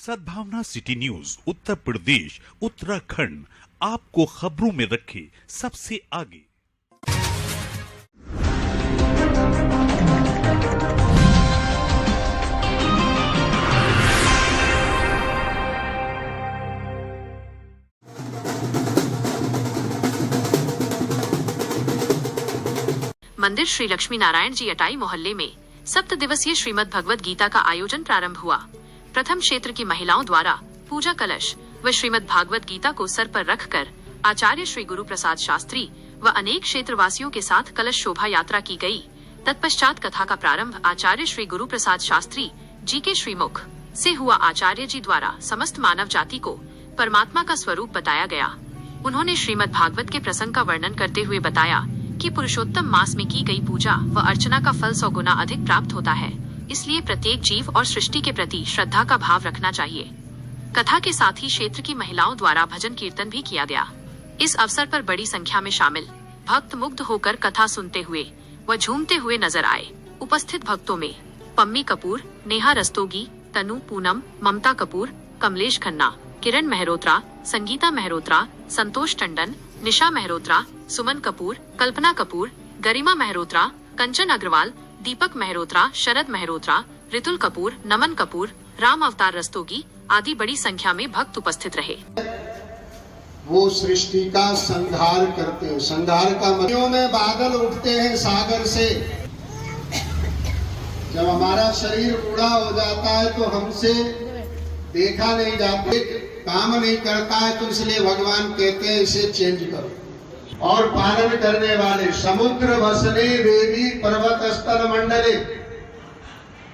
सद्भावना city news Uttar Pradesh Uttarakhand आपको खबरों में रखे सबसे आगे। मंदिर श्री लक्ष्मी नारायण जी अटाई मोहल्ले में 7 दिवसीय श्रीमद् भगवद गीता का आयोजन प्रारंभ हुआ। प्रथम क्षेत्र की महिलाओं द्वारा पूजा कलश व श्रीमद् भागवत गीता को सर पर रखकर आचार्य श्री गुरु प्रसाद शास्त्री व अनेक क्षेत्रवासियों के साथ कलश शोभा यात्रा की गई। तत्पश्चात कथा का प्रारंभ आचार्य श्री गुरु प्रसाद शास्त्री जी के श्रीमुख से हुआ। आचार्य जी द्वारा समस्त मानव जाति को परमात्मा का स्वरूप बताया गया। उन्होंने श्रीमद् भागवत के प्रसंग का वर्णन करते हुए बताया कि पुरुषोत्तम मास में की गई पूजा व अर्चना का फल 100 गुना अधिक प्राप्त होता है। इसलिए प्रत्येक जीव और सृष्टि के प्रति श्रद्धा का भाव रखना चाहिए। कथा के साथ ही क्षेत्र की महिलाओं द्वारा भजन कीर्तन भी किया गया। इस अवसर पर बड़ी संख्या में शामिल भक्त मुग्ध होकर कथा सुनते हुए व झूमते हुए नजर आए। उपस्थित भक्तों में पम्मी कपूर, नेहा रस्तोगी, तनु पूनम, ममता कपूर, कमलेश खन्ना, किरण मेहरोत्रा, संगीता मेहरोत्रा, संतोष टंडन, निशा मेहरोत्रा, सुमन कपूर, कल्पना कपूर, गरिमा मेहरोत्रा, कंचन अग्रवाल, दीपक मेहरोत्रा, शरद मेहरोत्रा, रितुल कपूर, नमन कपूर, राम अवतार रस्तोगी आदि बड़ी संख्या में भक्त उपस्थित रहे। वो सृष्टि का संहार करते हैं। संहार का नदियों में बादल उठते हैं सागर से। जब हमारा शरीर बूढ़ा हो जाता है तो हमसे देखा नहीं जाता, काम नहीं करता है, तो इसलिए भगवान कहते हैं इसे चेंज करो। और पालन करने वाले समुद्र वसने देवी पर्वत स्थल मंडले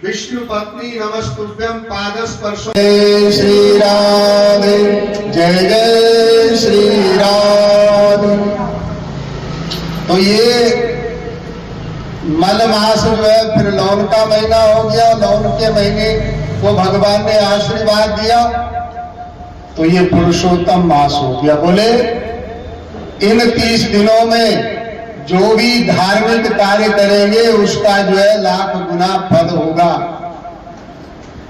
विष्णु पत्नी नमस्तुभ्यम पाद स्पर्श। जय श्री राम, जय जय श्री राम। तो ये मल मास जो है फिर लौन का महीना हो गया। लौन के महीने को भगवान ने आशीर्वाद दिया तो ये पुरुषोत्तम मास हो गया। बोले इन 30 दिनों में जो भी धार्मिक कार्य करेंगे उसका जो है लाख गुना फल होगा।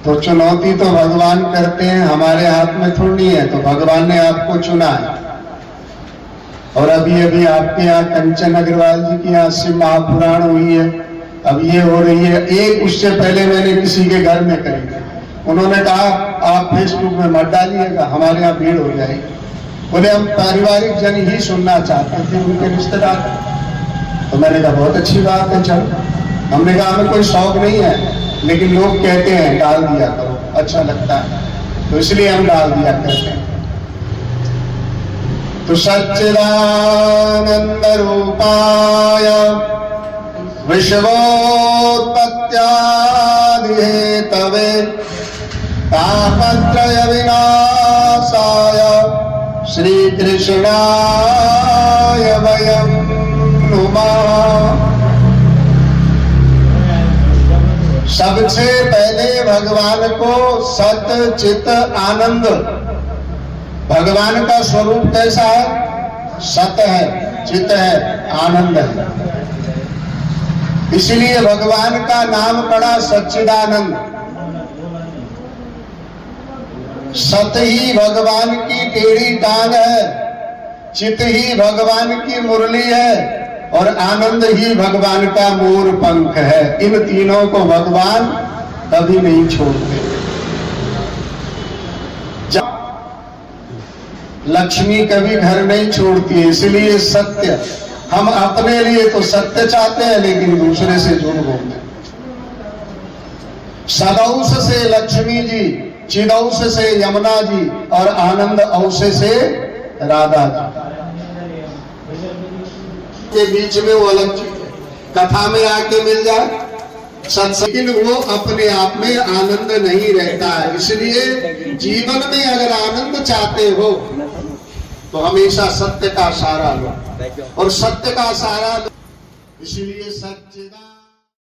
तो चुनौती तो भगवान करते हैं, हमारे हाथ में थोड़ी है। तो भगवान ने आपको चुना है। और अभी अभी आपके यहाँ कंचन अग्रवाल जी की यहाँ शिव महापुराण हुई है, अब ये हो रही है। एक उससे पहले मैंने किसी के घर में करी, उन्होंने कहा आप फेसबुक में मत डालिएगा, हमारे यहाँ भीड़ हो जाएगी। बोले हम पारिवारिक जन ही सुनना चाहते थे, उनके रिश्तेदार। तो मैंने कहा बहुत अच्छी बात है, चलो। हमने कहा हमें कोई शौक नहीं है, लेकिन लोग कहते हैं डाल दिया करो, अच्छा लगता है, तो इसलिए हम डाल दिया करते हैं। तो सच्चिदानंद रूपाय विश्वोत्पत्त्यादि हेतवे तापत्रय विनाशाय श्री कृष्णाय वयं नुमः। सबसे पहले भगवान को सत चित आनंद। भगवान का स्वरूप कैसा है? सत है, चित है, आनंद है। इसलिए भगवान का नाम पड़ा सच्चिदानंद। सत ही भगवान की टेढ़ी टांग है, चित ही भगवान की मुरली है, और आनंद ही भगवान का मोर पंख है। इन तीनों को भगवान कभी नहीं छोड़ते। लक्ष्मी कभी घर नहीं छोड़ती है, इसलिए सत्य। हम अपने लिए तो सत्य चाहते हैं, लेकिन दूसरे से झूठ बोलते हैं। सदौस से लक्ष्मी जी, चिदौस से यमुना जी, और आनंद औस से राधा जी के बीच में वो अलग चीज है। कथा में आके मिल जाए सत्संग, लेकिन वो अपने आप में आनंद नहीं रहता है। इसलिए जीवन में अगर आनंद चाहते हो तो हमेशा सत्य का सहारा लो, और सत्य का सहारा लो। इसलिए सच्चिदानंद